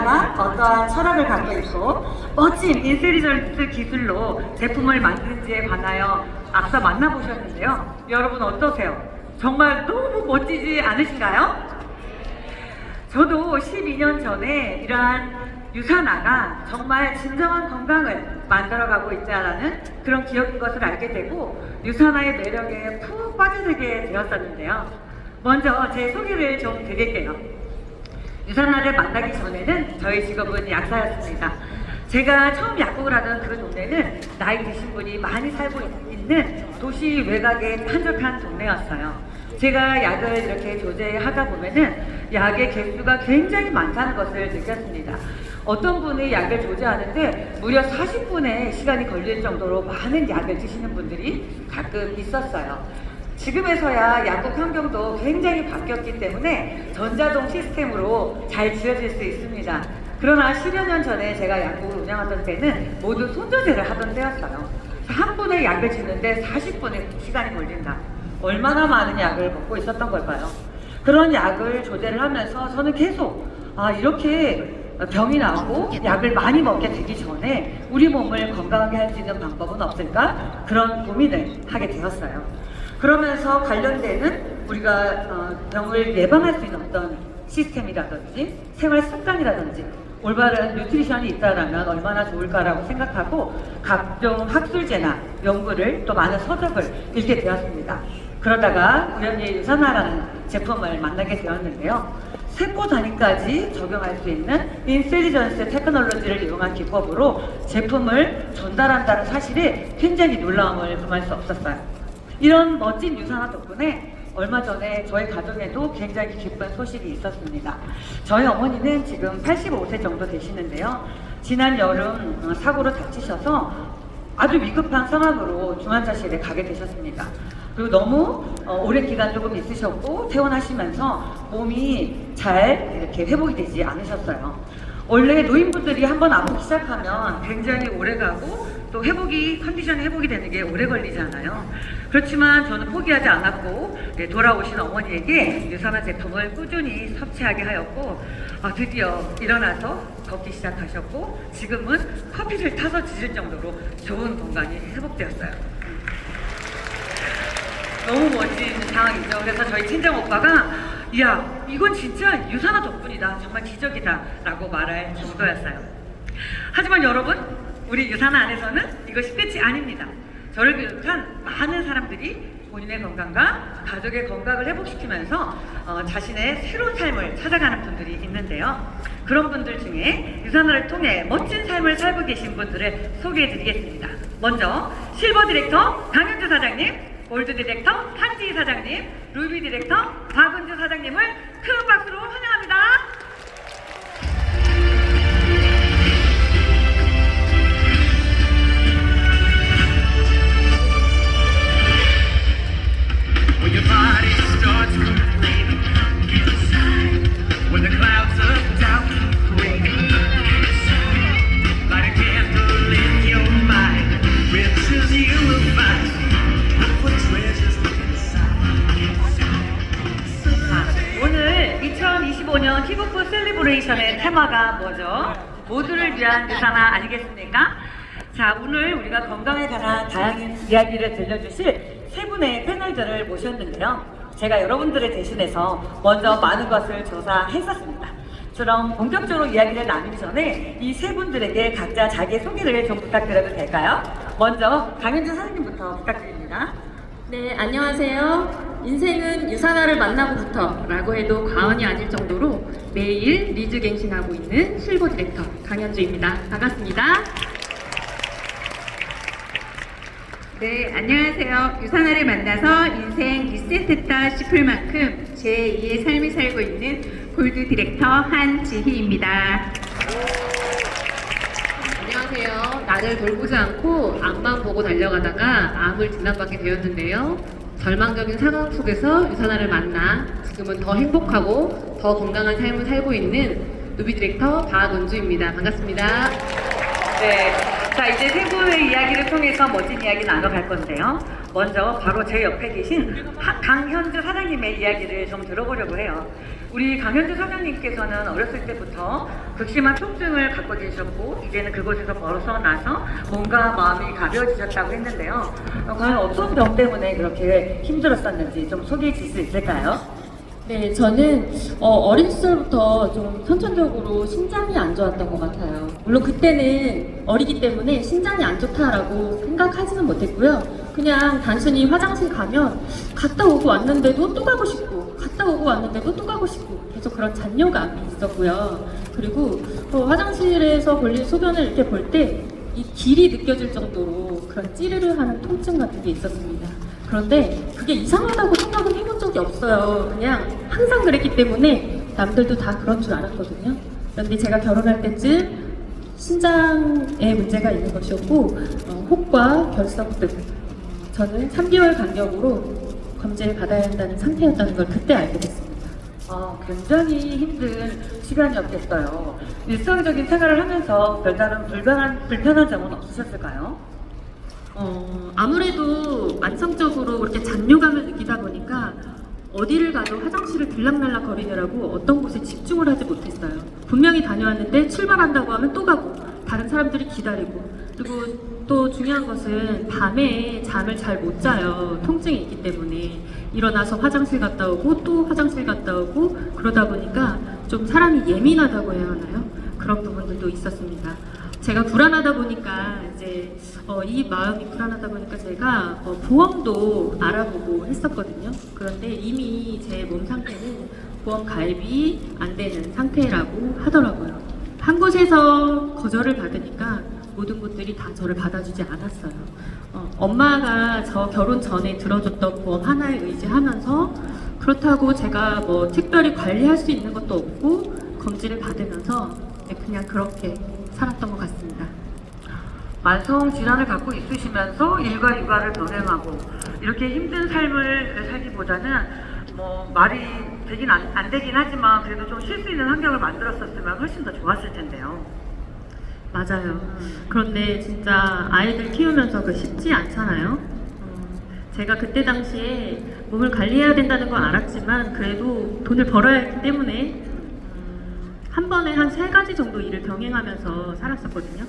유사나가 어떠한 철학을 갖고 있고 멋진 인텔리전스 기술로 제품을 만드는지에 관하여 앞서 만나보셨는데요. 여러분 어떠세요? 정말 너무 멋지지 않으신가요? 저도 12년 전에 이러한 유사나가 정말 진정한 건강을 만들어가고 있다는 그런 기억인 것을 알게 되고 유사나의 매력에 푹 빠져들게 되었었는데요. 먼저 제 소개를 좀 드릴게요. 유사나를 만나기 전에는 저희 직업은 약사였습니다. 제가 처음 약국을 하던 그 동네는 나이 드신 분이 많이 살고 있는 도시 외곽의 한적한 동네였어요. 제가 약을 이렇게 조제하다 보면은 약의 개수가 굉장히 많다는 것을 느꼈습니다. 어떤 분이 약을 조제하는데 무려 40분의 시간이 걸릴 정도로 많은 약을 드시는 분들이 가끔 있었어요. 지금에서야 약국 환경도 굉장히 바뀌었기 때문에 전자동 시스템으로 잘 지어질 수 있습니다. 그러나 10여 년 전에 제가 약국을 운영하던 때는 모두 손조제를 하던 때였어요. 한 분의 약을 짓는데 40분의 시간이 걸린다. 얼마나 많은 약을 먹고 있었던 걸까요? 그런 약을 조제를 하면서 저는 계속 이렇게 병이 나고 약을 많이 먹게 되기 전에 우리 몸을 건강하게 할 수 있는 방법은 없을까? 그런 고민을 하게 되었어요. 그러면서 관련되는 우리가 병을 예방할 수 있는 어떤 시스템이라든지 생활 습관이라든지 올바른 뉴트리션이 있다라면 얼마나 좋을까라고 생각하고 각종 학술제나 연구를 또 많은 서적을 읽게 되었습니다. 그러다가 우연히 유사나라는 제품을 만나게 되었는데요. 세포 단위까지 적용할 수 있는 인텔리전스 테크놀로지를 이용한 기법으로 제품을 전달한다는 사실에 굉장히 놀라움을 금할 수 없었어요. 이런 멋진 유사나 덕분에 얼마 전에 저희 가정에도 굉장히 기쁜 소식이 있었습니다. 저희 어머니는 지금 85세 정도 되시는데요. 지난 여름 사고로 다치셔서 아주 위급한 상황으로 중환자실에 가게 되셨습니다. 그리고 너무 오랜 기간 조금 있으셨고 퇴원하시면서 몸이 잘 이렇게 회복이 되지 않으셨어요. 원래 노인분들이 한번 아프기 시작하면 굉장히 오래 가고 또 컨디션이 회복이 되는 게 오래 걸리잖아요. 그렇지만 저는 포기하지 않았고 돌아오신 어머니에게 유사나 제품을 꾸준히 섭취하게 하였고 드디어 일어나서 걷기 시작하셨고 지금은 커피를 타서 지질 정도로 좋은 건강이 회복되었어요. 너무 멋진 상황이죠. 그래서 저희 친정 오빠가 이야 이건 진짜 유사나 덕분이다, 정말 기적이다 라고 말할 정도였어요. 하지만 여러분, 우리 유사나 안에서는 이것이 끝이 아닙니다. 저를 비롯한 많은 사람들이 본인의 건강과 가족의 건강을 회복시키면서 자신의 새로운 삶을 찾아가는 분들이 있는데요. 그런 분들 중에 유사나를 통해 멋진 삶을 살고 계신 분들을 소개해 드리겠습니다. 먼저 실버 디렉터 강현주 사장님, 골드 디렉터 한지희 사장님, 루비 디렉터 박은주 사장님을 큰 박수로 환영합니다. When your body starts complaining inside, when the clouds of doubt keep raining inside, light a candle in your mind, riches you will find. 오늘 2025년 티브프 셀리브레이션의 테마가 뭐죠? 모두를 위한 유사나 아니겠습니까? 자, 오늘 우리가 건강에 관한 다양한 이야기를 들려주실 세 분의 패널들을 모셨는데요. 제가 여러분들을 대신해서 먼저 많은 것을 조사했었습니다. 그럼 본격적으로 이야기를 나누기 전에 이 세 분들에게 각자 자기 소개를 좀 부탁드려도 될까요? 먼저 강현주 사장님부터 부탁드립니다. 네, 안녕하세요. 인생은 유사나를 만나고부터 라고 해도 과언이 아닐 정도로 매일 리즈갱신하고 있는 실버 디렉터 강현주입니다. 반갑습니다. 네, 안녕하세요. 유사나를 만나서 인생 리셋했다 싶을 만큼 제2의 삶을 살고 있는 골드 디렉터 한지희입니다. 안녕하세요. 나를 돌보지 않고 앞만 보고 달려가다가 암을 진단받게 되었는데요. 절망적인 상황 속에서 유사나를 만나 지금은 더 행복하고 더 건강한 삶을 살고 있는 누비 디렉터 박은주입니다. 반갑습니다. 네, 자 이제 세 분의 이야기를 통해서 멋진 이야기 나눠갈 건데요. 먼저 바로 제 옆에 계신 강현주 사장님의 이야기를 좀 들어보려고 해요. 우리 강현주 사장님께서는 어렸을 때부터 극심한 통증을 갖고 계셨고 이제는 그곳에서 벗어나서 몸과 마음이 가벼워지셨다고 했는데요. 과연 어떤 병 때문에 그렇게 힘들었었는지 좀 소개해 주실 수 있을까요? 네, 저는 어린 시절부터 좀 선천적으로 신장이 안 좋았던 것 같아요. 물론 그때는 어리기 때문에 신장이 안 좋다라고 생각하지는 못했고요. 그냥 단순히 화장실 가면 갔다 오고 왔는데도 또 가고 싶고, 갔다 오고 왔는데도 또 가고 싶고, 계속 그런 잔뇨감이 있었고요. 그리고 화장실에서 볼일 소변을 이렇게 볼 때 이 길이 느껴질 정도로 그런 찌르르하는 통증 같은 게 있었습니다. 그런데 그게 이상하다고 생각은 해본 적이 없어요. 그냥 항상 그랬기 때문에 남들도 다 그런 줄 알았거든요. 그런데 제가 결혼할 때쯤 신장에 문제가 있는 것이었고 혹과 결석등 저는 3개월 간격으로 검진을 받아야 한다는 상태였다는 걸 그때 알게 됐습니다. 굉장히 힘든 시간이었겠어요. 일상적인 생활을 하면서 별다른 불편한 점은 없으셨을까요? 아무래도 만성적으로 그렇게 잔뇨감을 느끼다 보니까 어디를 가도 화장실을 들락날락 거리느라고 어떤 곳에 집중을 하지 못했어요. 분명히 다녀왔는데 출발한다고 하면 또 가고 다른 사람들이 기다리고 그리고 또 중요한 것은 밤에 잠을 잘 못 자요. 통증이 있기 때문에 일어나서 화장실 갔다 오고 또 화장실 갔다 오고 그러다 보니까 좀 사람이 예민하다고 해야 하나요? 그런 부분들도 있었습니다. 제가 불안하다 보니까 이제 이 마음이 불안하다 보니까 제가 보험도 알아보고 했었거든요. 그런데 이미 제 몸 상태는 보험 가입이 안 되는 상태라고 하더라고요. 한 곳에서 거절을 받으니까 모든 곳들이 다 저를 받아주지 않았어요. 엄마가 저 결혼 전에 들어줬던 보험 하나에 의지하면서 그렇다고 제가 뭐 특별히 관리할 수 있는 것도 없고 검진을 받으면서 그냥 그렇게 살았던 것 같습니다. 만성 질환을 갖고 있으시면서 일과 육아를 병행하고 이렇게 힘든 삶을 살기보다는 뭐 말이 되긴 안 되긴 하지만 그래도 좀 쉴 수 있는 환경을 만들었었으면 훨씬 더 좋았을 텐데요. 맞아요. 그런데 진짜 아이들 키우면서 그 쉽지 않잖아요. 제가 그때 당시에 몸을 관리해야 된다는 건 알았지만 그래도 돈을 벌어야 했기 때문에 한 번에 한 3가지 정도 일을 병행하면서 살았었거든요.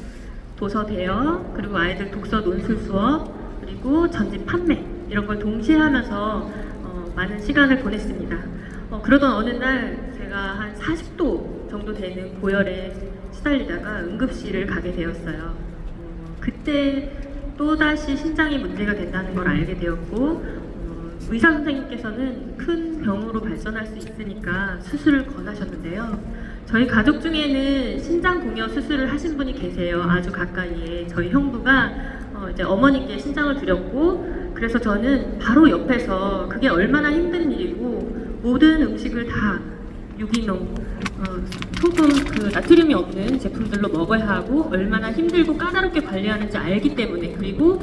도서 대여, 그리고 아이들 독서 논술 수업, 그리고 전집 판매 이런 걸 동시에 하면서 많은 시간을 보냈습니다. 그러던 어느 날 제가 한 40도 정도 되는 고열에 시달리다가 응급실을 가게 되었어요. 그때 또다시 신장이 문제가 된다는 걸 알게 되었고 의사 선생님께서는 큰 병으로 발전할 수 있으니까 수술을 권하셨는데요. 저희 가족 중에는 신장 공여 수술을 하신 분이 계세요. 아주 가까이에 저희 형부가 이제 어머니께 신장을 드렸고 그래서 저는 바로 옆에서 그게 얼마나 힘든 일이고 모든 음식을 다 유기농 소금 그 나트륨이 없는 제품들로 먹어야 하고 얼마나 힘들고 까다롭게 관리하는지 알기 때문에 그리고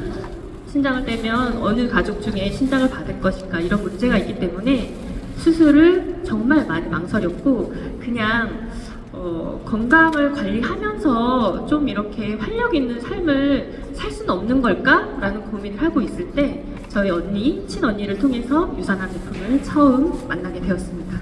신장을 떼면 어느 가족 중에 신장을 받을 것인가 이런 문제가 있기 때문에 수술을 정말 많이 망설였고 그냥 건강을 관리하면서 좀 이렇게 활력 있는 삶을 살 수는 없는 걸까? 라는 고민을 하고 있을 때 저희 언니, 친언니를 통해서 유산암 제품을 처음 만나게 되었습니다.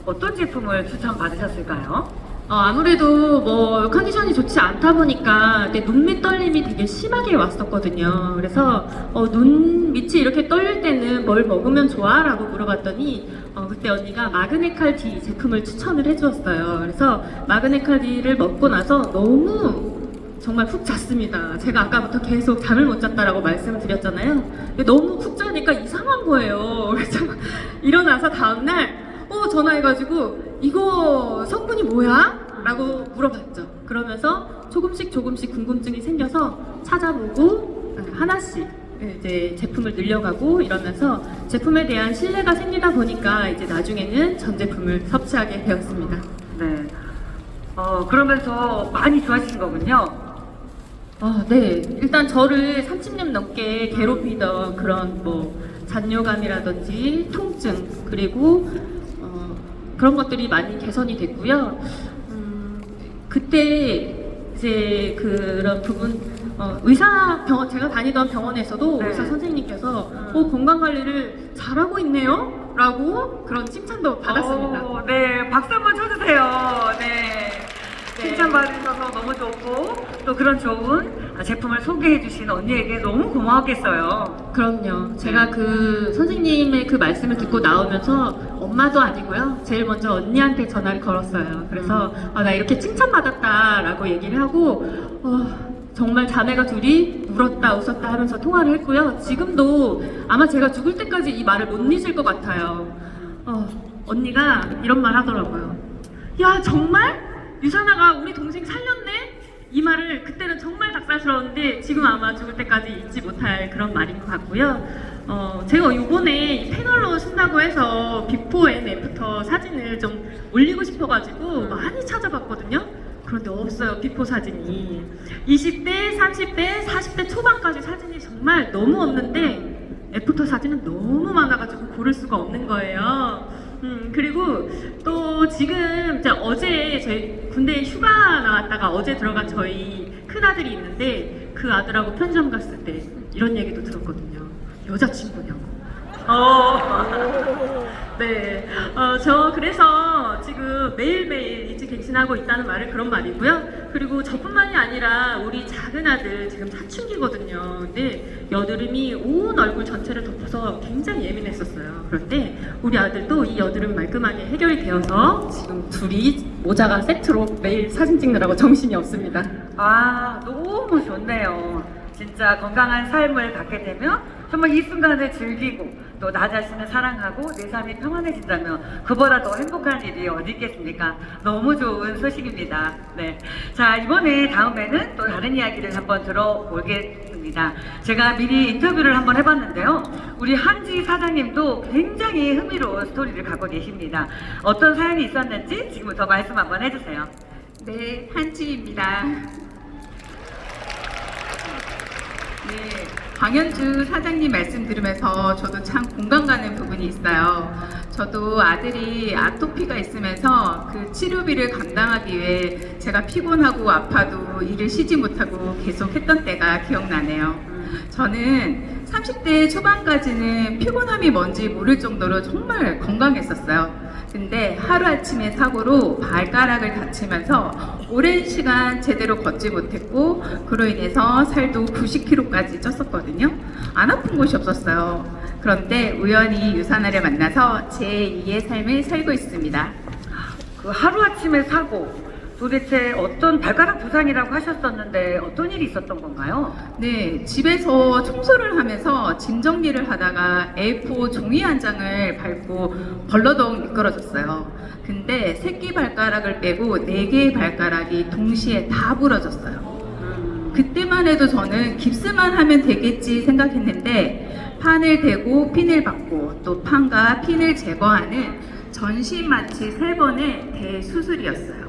어떤 제품을 추천받으셨을까요? 아무래도 뭐 컨디션이 좋지 않다 보니까 눈밑 떨림이 되게 심하게 왔었거든요. 그래서 눈 밑이 이렇게 떨릴 때는 뭘 먹으면 좋아? 라고 물어봤더니 그때 언니가 마그네칼 D 제품을 추천을 해주었어요. 그래서 마그네칼 D를 먹고 나서 너무 정말 푹 잤습니다. 제가 아까부터 계속 잠을 못 잤다라고 말씀을 드렸잖아요. 근데 너무 푹 자니까 이상한 거예요. 그래서 일어나서 다음날 전화해가지고 이거 성분이 뭐야? 라고 물어봤죠. 그러면서 조금씩 궁금증이 생겨서 찾아보고 하나씩 이제 제품을 늘려가고 이러면서 제품에 대한 신뢰가 생기다 보니까 이제 나중에는 전 제품을 섭취하게 되었습니다. 네. 그러면서 많이 좋아지신 거군요. 네. 일단 저를 30년 넘게 괴롭히던 그런 뭐 잔뇨감이라든지 통증 그리고 그런 것들이 많이 개선이 됐고요. 그때 이제 그런 부분 의사 병원 제가 다니던 병원에서도 네. 의사 선생님께서 건강 관리를 잘하고 있네요라고 그런 칭찬도 받았습니다. 네, 박수 한번 쳐주세요. 네. 칭찬받으셔서 너무 좋고 또 그런 좋은 제품을 소개해 주신 언니에게 너무 고마웠겠어요. 그럼요. 제가 그 선생님의 그 말씀을 듣고 나오면서 엄마도 아니고요. 제일 먼저 언니한테 전화를 걸었어요. 그래서 나 이렇게 칭찬받았다라고 얘기를 하고 정말 자매가 둘이 울었다 웃었다 하면서 통화를 했고요. 지금도 아마 제가 죽을 때까지 이 말을 못 잊을 것 같아요. 언니가 이런 말 하더라고요. 야, 정말? 유산아가 우리 동생 살렸네? 이 말을 그때는 정말 닭살스러웠는데 지금 아마 죽을 때까지 잊지 못할 그런 말인 것 같고요. 제가 이번에 패널로 쓴다고 해서 비포 앤 애프터 사진을 좀 올리고 싶어가지고 많이 찾아봤거든요. 그런데 없어요, 비포 사진이. 20대, 30대, 40대 초반까지 사진이 정말 너무 없는데 애프터 사진은 너무 많아가지고 고를 수가 없는 거예요. 그리고 또 지금 이제 어제 저희 군대에 휴가 나왔다가 어제 들어간 저희 큰아들이 있는데 그 아들하고 편의점 갔을 때 이런 얘기도 들었거든요. 여자친구냐고. 네. 저 그래서 지금 매일매일 일찍 갱신하고 있다는 말을 그런 말이고요. 그리고 저뿐만이 아니라 우리 작은 아들 지금 사춘기거든요. 근데 여드름이 온 얼굴 전체를 덮어서 굉장히 예민했었어요. 그런데 우리 아들도 이 여드름 말끔하게 해결이 되어서 지금 둘이 모자가 세트로 매일 사진 찍느라고 정신이 없습니다. 너무 좋네요. 진짜 건강한 삶을 갖게 되면 정말 이 순간을 즐기고 또 나 자신을 사랑하고 내 삶이 평안해진다면 그보다 더 행복한 일이 어디 있겠습니까? 너무 좋은 소식입니다. 네. 자, 이번에 다음에는 또 다른 이야기를 한번 들어보겠습니다. 제가 미리 인터뷰를 한번 해봤는데요. 우리 한지 사장님도 굉장히 흥미로운 스토리를 갖고 계십니다. 어떤 사연이 있었는지 지금부터 말씀 한번 해주세요. 네, 한지입니다. 네, 광현주 사장님 말씀 들으면서 저도 참 공감 가는 부분이 있어요. 저도 아들이 아토피가 있으면서 그 치료비를 감당하기 위해 제가 피곤하고 아파도 일을 쉬지 못하고 계속 했던 때가 기억나네요. 저는 30대 초반까지는 피곤함이 뭔지 모를 정도로 정말 건강했었어요. 근데 하루아침에 사고로 발가락을 다치면서 오랜 시간 제대로 걷지 못했고 그로 인해서 살도 90kg까지 쪘었거든요. 안 아픈 곳이 없었어요. 그런데 우연히 유산아를 만나서 제2의 삶을 살고 있습니다. 그 하루아침에 사고 도대체 어떤 발가락 부상이라고 하셨었는데 어떤 일이 있었던 건가요? 네, 집에서 청소를 하면서 짐 정리를 하다가 A4 종이 한 장을 밟고 벌러덩 미끄러졌어요. 근데 새끼 발가락을 빼고 4개의 발가락이 동시에 다 부러졌어요. 그때만 해도 저는 깁스만 하면 되겠지 생각했는데 판을 대고 핀을 받고 또 판과 핀을 제거하는 전신 마취 3번의 대수술이었어요.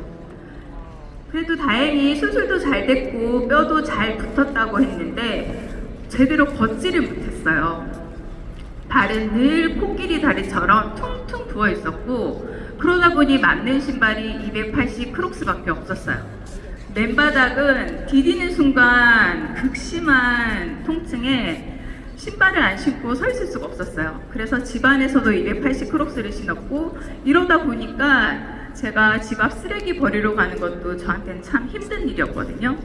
그래도 다행히 수술도 잘 됐고 뼈도 잘 붙었다고 했는데 제대로 걷지를 못했어요. 발은 늘 코끼리 다리처럼 퉁퉁 부어 있었고 그러다 보니 맞는 신발이 280 크록스밖에 없었어요. 맨바닥은 디디는 순간 극심한 통증에 신발을 안 신고 서 있을 수가 없었어요. 그래서 집안에서도 280 크록스를 신었고 이러다 보니까 제가 집 앞 쓰레기 버리러 가는 것도 저한테는 참 힘든 일이었거든요.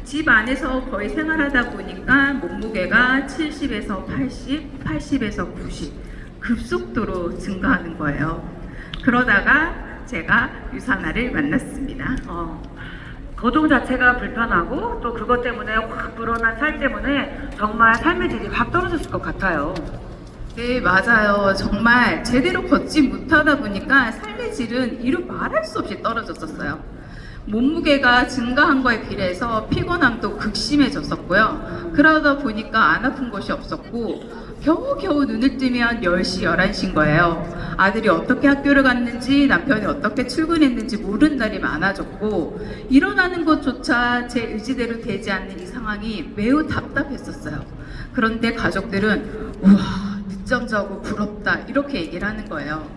집 안에서 거의 생활하다 보니까 몸무게가 70에서 80, 80에서 90 급속도로 증가하는 거예요. 그러다가 제가 유산아를 만났습니다. 거동 자체가 불편하고 또 그것 때문에 확 불어난 살 때문에 정말 삶의 질이 확 떨어졌을 것 같아요. 네, 맞아요. 정말 제대로 걷지 못하다 보니까 삶의 질은 이루 말할 수 없이 떨어졌었어요. 몸무게가 증가한 거에 비례해서 피곤함도 극심해졌었고요. 그러다 보니까 안 아픈 곳이 없었고 겨우겨우 눈을 뜨면 10시, 11시인 거예요. 아들이 어떻게 학교를 갔는지 남편이 어떻게 출근했는지 모르는 날이 많아졌고 일어나는 것조차 제 의지대로 되지 않는 이 상황이 매우 답답했었어요. 그런데 가족들은 우와 늦잠 자고 부럽다 이렇게 얘기를 하는 거예요.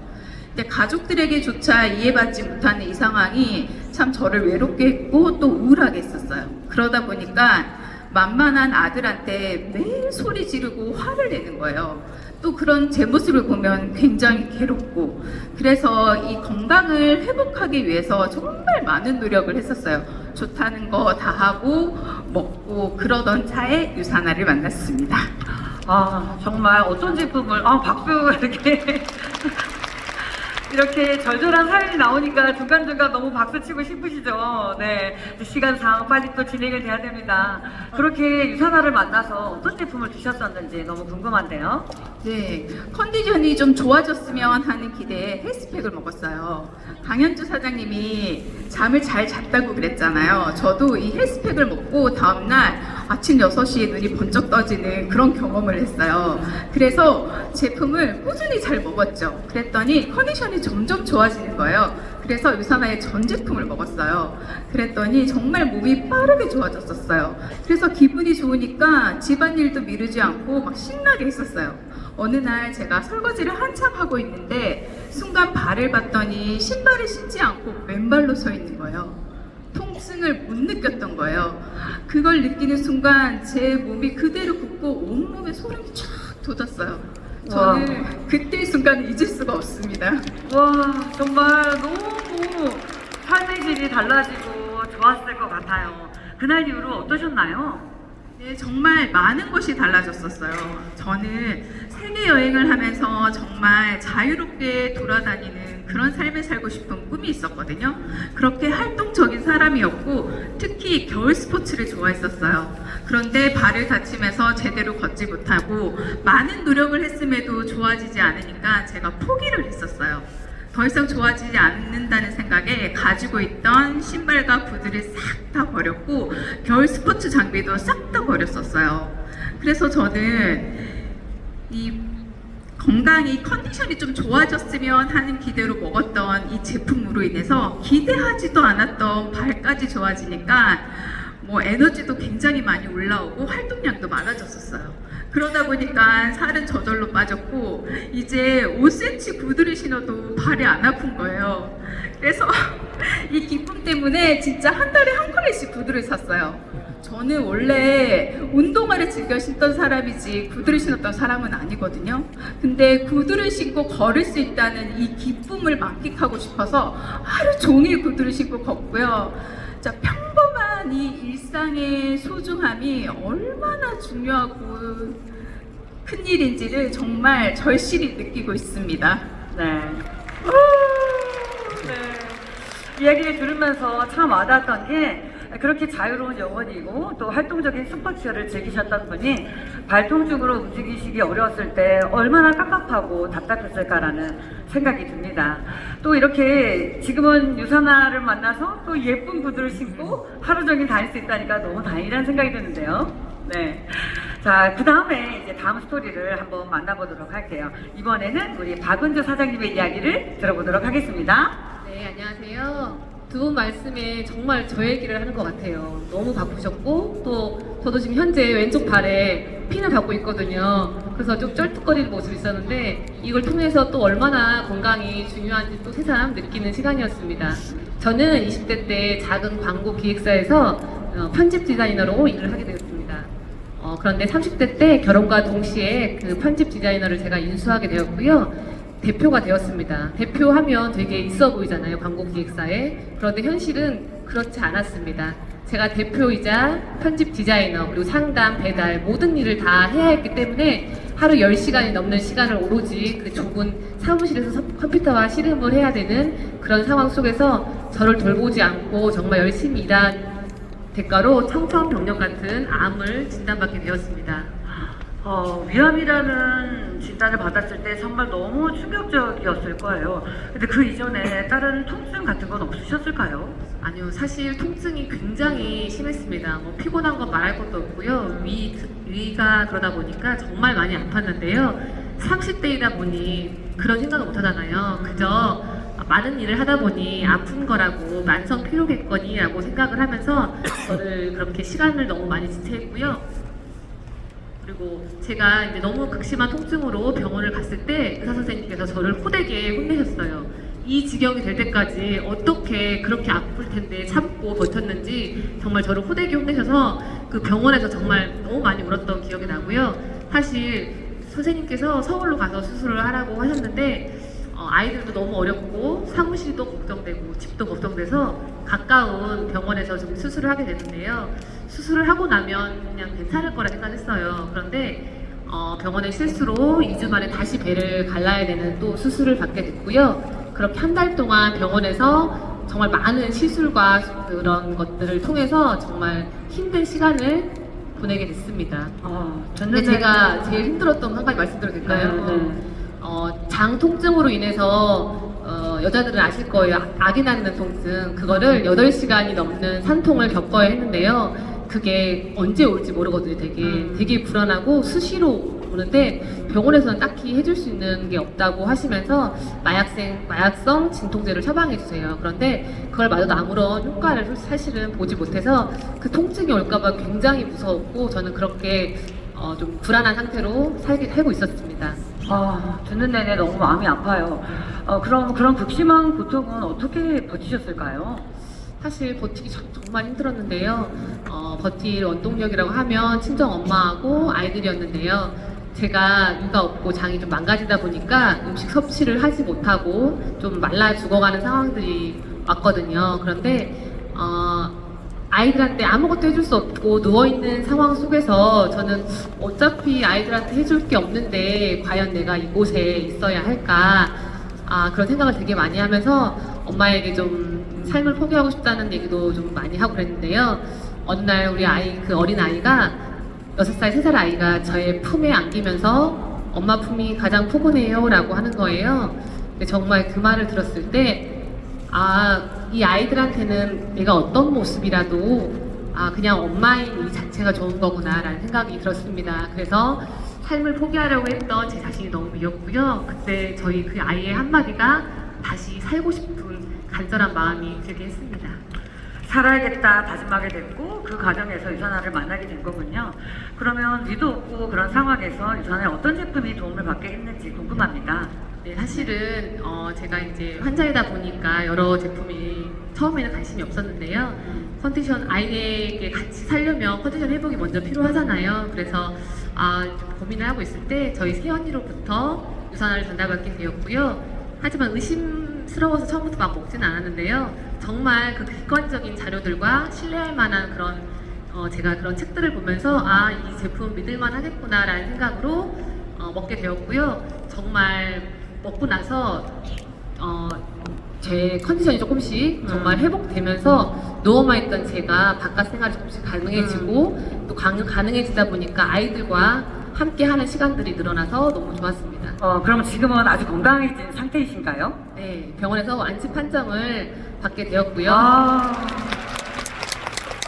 근데 가족들에게조차 이해받지 못하는 이 상황이 참 저를 외롭게 했고 또 우울하게 했었어요. 그러다 보니까 만만한 아들한테 매일 소리 지르고 화를 내는 거예요. 또 그런 제 모습을 보면 굉장히 괴롭고, 그래서 이 건강을 회복하기 위해서 정말 많은 노력을 했었어요. 좋다는 거 다 하고 먹고 그러던 차에 유산화를 만났습니다. 아, 정말 어떤 제품을, 박수 이렇게. 이렇게 절절한 사연이 나오니까 중간중간 너무 박수 치고 싶으시죠? 네. 시간상 빨리 또 진행을 돼야 됩니다. 그렇게 유산화를 만나서 어떤 제품을 드셨었는지 너무 궁금한데요? 네, 컨디션이 좀 좋아졌으면 하는 기대에 헬스팩을 먹었어요. 강현주 사장님이 잠을 잘 잤다고 그랬잖아요. 저도 이 헬스팩을 먹고 다음날 아침 6시에 눈이 번쩍 떠지는 그런 경험을 했어요. 그래서 제품을 꾸준히 잘 먹었죠. 그랬더니 컨디션이 점점 좋아지는 거예요. 그래서 유산화의 전 제품을 먹었어요. 그랬더니 정말 몸이 빠르게 좋아졌었어요. 그래서 기분이 좋으니까 집안일도 미루지 않고 막 신나게 했었어요. 어느 날 제가 설거지를 한참 하고 있는데 순간 발을 봤더니 신발을 신지 않고 맨발로 서 있는 거예요. 통증을 못 느꼈던 거예요. 그걸 느끼는 순간 제 몸이 그대로 굳고 온몸에 소름이 쫙 돋았어요. 저는 그때 순간을 잊을 수가 없습니다. 와, 정말 너무 삶의 질이 달라지고 좋았을 것 같아요. 그날 이후로 어떠셨나요? 네, 정말 많은 것이 달라졌었어요. 저는 세계 여행을 하면서 정말 자유롭게 돌아다니는 그런 삶을 살고 싶은 꿈이 있었거든요. 그렇게 활동적인 사람이었고 특히 겨울 스포츠를 좋아했었어요. 그런데 발을 다치면서 제대로 걷지 못하고 많은 노력을 했음에도 좋아지지 않으니까 제가 포기를 했었어요. 더 이상 좋아지지 않는다는 생각에 가지고 있던 신발과 구두를 싹 다 버렸고 겨울 스포츠 장비도 싹 다 버렸었어요. 그래서 저는 이 건강이 컨디션이 좀 좋아졌으면 하는 기대로 먹었던 이 제품으로 인해서 기대하지도 않았던 발까지 좋아지니까 뭐 에너지도 굉장히 많이 올라오고 활동량도 많아졌었어요. 그러다 보니까 살은 저절로 빠졌고 이제 5cm 구두를 신어도 발이 안 아픈 거예요. 그래서 이 기쁨 때문에 진짜 한 달에 한 컬레씩 구두를 샀어요. 저는 원래 운동화를 즐겨 신던 사람이지 구두를 신었던 사람은 아니거든요. 근데 구두를 신고 걸을 수 있다는 이 기쁨을 만끽하고 싶어서 하루 종일 구두를 신고 걷고요. 자, 평범한 이 일상의 소중함이 얼마나 중요하고 큰 일인지를 정말 절실히 느끼고 있습니다. 네. 네. 이야기를 들으면서 참 와닿았던 게 그렇게 자유로운 영혼이고 또 활동적인 스포츠를 즐기셨던 분이 발통증으로 움직이시기 어려웠을 때 얼마나 깝깝하고 답답했을까라는 생각이 듭니다. 또 이렇게 지금은 유산화를 만나서 또 예쁜 구두를 신고 하루 종일 다닐 수 있다니까 너무 다행이라는 생각이 드는데요. 네. 자, 그 다음에 이제 다음 스토리를 한번 만나보도록 할게요. 이번에는 우리 박은주 사장님의 이야기를 들어보도록 하겠습니다. 네, 안녕하세요. 두 분 말씀에 정말 저 얘기를 하는 것 같아요. 너무 바쁘셨고 또 저도 지금 현재 왼쪽 발에 핀을 받고 있거든요. 그래서 좀 쩔뚝거리는 모습이 있었는데 이걸 통해서 또 얼마나 건강이 중요한지 또 새삼 느끼는 시간이었습니다. 저는 20대 때 작은 광고 기획사에서 편집 디자이너로 일을 하게 되었습니다. 그런데 30대 때 결혼과 동시에 그 편집 디자이너를 제가 인수하게 되었고요. 대표가 되었습니다. 대표하면 되게 있어 보이잖아요, 광고 기획사에. 그런데 현실은 그렇지 않았습니다. 제가 대표이자 편집 디자이너, 그리고 상담, 배달, 모든 일을 다 해야 했기 때문에 하루 10시간이 넘는 시간을 오로지 그 좁은 사무실에서 컴퓨터와 씨름을 해야 되는 그런 상황 속에서 저를 돌보지 않고 정말 열심히 일한 대가로 청천벽력 같은 암을 진단받게 되었습니다. 위암이라는 진단을 받았을 때 정말 너무 충격적이었을 거예요. 근데 그 이전에 다른 통증 같은 건 없으셨을까요? 아니요, 사실 통증이 굉장히 심했습니다. 뭐 피곤한 건 말할 것도 없고요. 위가 그러다 보니까 정말 많이 아팠는데요. 30대이다 보니 그런 생각을 못 하잖아요. 그저 많은 일을 하다 보니 아픈 거라고 만성 피로겠거니라고 생각을 하면서 저를 그렇게 시간을 너무 많이 지체했고요. 그리고 제가 이제 너무 극심한 통증으로 병원을 갔을 때 의사 선생님께서 저를 호되게 혼내셨어요. 이 지경이 될 때까지 어떻게 그렇게 아플 텐데 참고 버텼는지 정말 저를 호되게 혼내셔서 그 병원에서 정말 너무 많이 울었던 기억이 나고요. 사실 선생님께서 서울로 가서 수술을 하라고 하셨는데 아이들도 너무 어렵고 사무실도 걱정되고 집도 걱정돼서 가까운 병원에서 좀 수술을 하게 됐는데요. 수술을 하고 나면 그냥 괜찮을 거라 생각했어요. 그런데 병원의 실수로 2주 만에 다시 배를 갈라야 되는 또 수술을 받게 됐고요. 그렇게 한 달 동안 병원에서 정말 많은 시술과 그런 것들을 통해서 정말 힘든 시간을 보내게 됐습니다. 근데 제가 제일 힘들었던 한 가지 말씀드려도 될까요? 장 통증으로 인해서 여자들은 아실 거예요. 아기 낳는 통증. 그거를 8시간이 넘는 산통을 겪어야 했는데요. 그게 언제 올지 모르거든요. 되게 불안하고 수시로 오는데 병원에서는 딱히 해줄 수 있는 게 없다고 하시면서 마약성 진통제를 처방해 주세요. 그런데 그걸 맞아도 아무런 효과를 사실은 보지 못해서 그 통증이 올까봐 굉장히 무서웠고 저는 그렇게 좀 불안한 상태로 살고 있었습니다. 듣는 내내 너무 마음이 아파요. 그럼 그런 극심한 고통은 어떻게 버티셨을까요? 사실 버티기 정말 힘들었는데요. 버틸 원동력이라고 하면 친정 엄마하고 아이들이었는데요. 제가 육아 없고 장이 좀 망가지다 보니까 음식 섭취를 하지 못하고 좀 말라 죽어가는 상황들이 왔거든요. 그런데 아이들한테 아무것도 해줄 수 없고 누워있는 상황 속에서 저는 어차피 아이들한테 해줄 게 없는데 과연 내가 이곳에 있어야 할까 그런 생각을 되게 많이 하면서 엄마에게 좀 삶을 포기하고 싶다는 얘기도 좀 많이 하고 그랬는데요. 어느 날 우리 그 어린 아이가 6살, 3살 아이가 저의 품에 안기면서 엄마 품이 가장 포근해요 라고 하는 거예요. 근데 정말 그 말을 들었을 때 이 아이들한테는 내가 어떤 모습이라도 그냥 엄마인 이 자체가 좋은 거구나 라는 생각이 들었습니다. 그래서 삶을 포기하려고 했던 제 자신이 너무 미웠고요. 그때 저희 그 아이의 한마디가 다시 살고 싶은 간절한 마음이 들게 했습니다. 살아야겠다 다짐하게 됐고 그 과정에서 유산화를 만나게 된 거군요. 그러면 위도 없고 그런 상황에서 유산화에 어떤 제품이 도움을 받게 했는지 궁금합니다. 네, 사실은 제가 이제 환자이다 보니까 여러 제품이 처음에는 관심이 없었는데요. 컨디션 아이에게 같이 살려면 컨디션 회복이 먼저 필요하잖아요. 그래서 고민을 하고 있을 때 저희 새언니로부터 유산화를 전달받게 되었고요. 하지만 의심스러워서 처음부터 막 먹지는 않았는데요. 정말 그 객관적인 자료들과 신뢰할 만한 그런 제가 그런 책들을 보면서 이 제품 믿을만 하겠구나라는 생각으로 먹게 되었고요. 정말 먹고 나서 제 컨디션이 조금씩 정말 회복되면서 누워만 있던 제가 바깥 생활이 조금씩 가능해지고 또 가능해지다 보니까 아이들과 함께 하는 시간들이 늘어나서 너무 좋았습니다. 그럼 지금은 아주 건강해진 상태이신가요? 네, 병원에서 안치 판정을 받게 되었고요.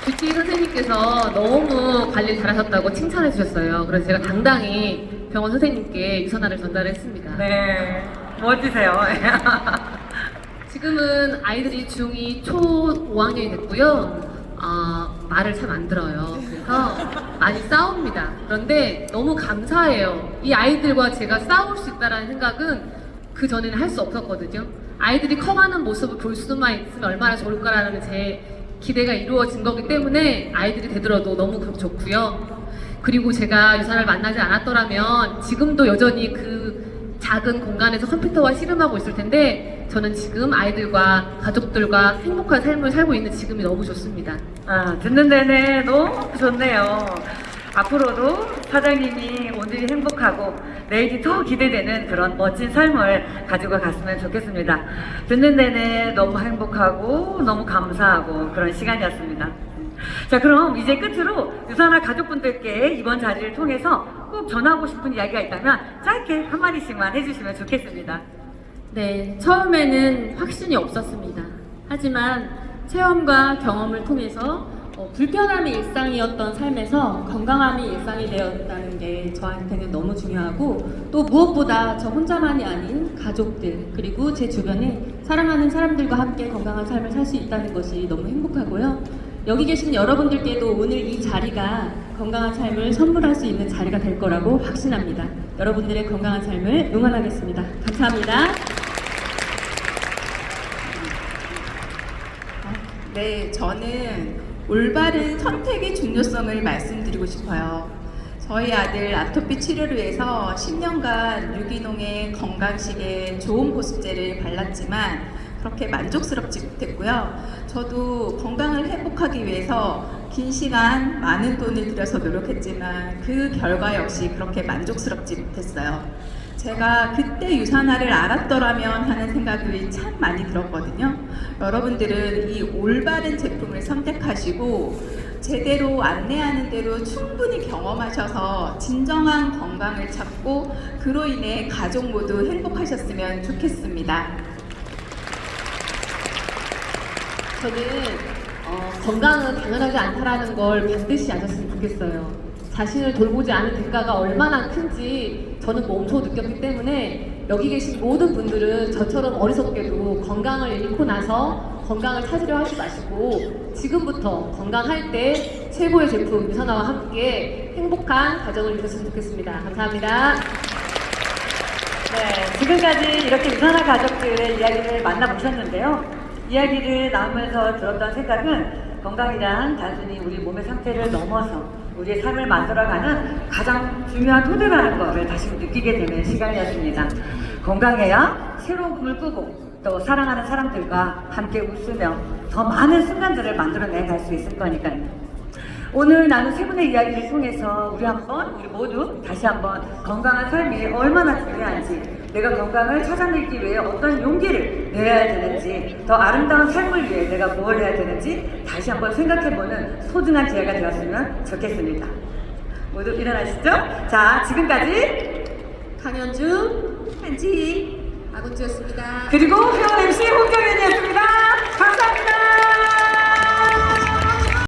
뷰티 선생님께서 너무 관리 잘하셨다고 칭찬해 주셨어요. 그래서 제가 당당히 병원 선생님께 유산화를 전달했습니다. 네, 멋지세요. 지금은 아이들이 중2 초 5학년이 됐고요. 말을 참 안 들어요. 그래서 많이 싸웁니다. 그런데 너무 감사해요. 이 아이들과 제가 싸울 수 있다는 생각은 그 전에는 할 수 없었거든요. 아이들이 커가는 모습을 볼 수만 있으면 얼마나 좋을까라는 제 기대가 이루어진 거기 때문에 아이들이 되더라도 너무 좋고요. 그리고 제가 유산을 만나지 않았더라면 지금도 여전히 그 작은 공간에서 컴퓨터와 씨름하고 있을 텐데 저는 지금 아이들과 가족들과 행복한 삶을 살고 있는 지금이 너무 좋습니다. 듣는 내내 너무 좋네요. 앞으로도 사장님이 오늘이 행복하고 내일이 더 기대되는 그런 멋진 삶을 가지고 갔으면 좋겠습니다. 듣는 내내 너무 행복하고 너무 감사하고 그런 시간이었습니다. 자, 그럼 이제 끝으로 유산화 가족분들께 이번 자리를 통해서 꼭 전하고 싶은 이야기가 있다면 짧게 한마디씩만 해주시면 좋겠습니다. 네, 처음에는 확신이 없었습니다. 하지만 체험과 경험을 통해서 불편함이 일상이었던 삶에서 건강함이 일상이 되었다는 게 저한테는 너무 중요하고 또 무엇보다 저 혼자만이 아닌 가족들 그리고 제 주변에 사랑하는 사람들과 함께 건강한 삶을 살 수 있다는 것이 너무 행복하고요. 여기 계신 여러분들께도 오늘 이 자리가 건강한 삶을 선물할 수 있는 자리가 될 거라고 확신합니다. 여러분들의 건강한 삶을 응원하겠습니다. 감사합니다. 네, 저는 올바른 선택의 중요성을 말씀드리고 싶어요. 저희 아들 아토피 치료를 위해서 10년간 유기농의 건강식의 좋은 보습제를 발랐지만 그렇게 만족스럽지 못했고요. 저도 건강을 회복하기 위해서 긴 시간 많은 돈을 들여서 노력했지만 그 결과 역시 그렇게 만족스럽지 못했어요. 제가 그때 유산화를 알았더라면 하는 생각이 참 많이 들었거든요. 여러분들은 이 올바른 제품을 선택하시고 제대로 안내하는 대로 충분히 경험하셔서 진정한 건강을 찾고 그로 인해 가족 모두 행복하셨으면 좋겠습니다. 저는 건강은 당연하지 않다라는 걸 반드시 아셨으면 좋겠어요. 자신을 돌보지 않은 대가가 얼마나 큰지 저는 몸소 느꼈기 때문에 여기 계신 모든 분들은 저처럼 어리석게도 건강을 잃고 나서 건강을 찾으려 하지 마시고 지금부터 건강할 때 최고의 제품 유산화와 함께 행복한 가정을 이루셨으면 좋겠습니다. 감사합니다. 네, 지금까지 이렇게 유산화 가족들의 이야기를 만나보셨는데요. 이야기를 나오면서 들었던 생각은 건강이란 단순히 우리 몸의 상태를 넘어서 우리의 삶을 만들어가는 가장 중요한 토대라는 것을 다시 느끼게 되는 시간이었습니다. 건강해야 새로운 꿈을 꾸고 또 사랑하는 사람들과 함께 웃으며 더 많은 순간들을 만들어내 갈 수 있을 거니까요. 오늘 나눈 세 분의 이야기를 통해서 우리 모두 다시 한번 건강한 삶이 얼마나 중요한지, 내가 건강을 찾아내기 위해 어떤 용기를 내야 되는지, 더 아름다운 삶을 위해 내가 무엇을 해야 되는지 다시 한번 생각해보는 소중한 기회가 되었으면 좋겠습니다. 모두 일어나시죠. 자, 지금까지 강현주, 한지 아군주였습니다. 그리고 회원 MC 홍정현이었습니다. 감사합니다.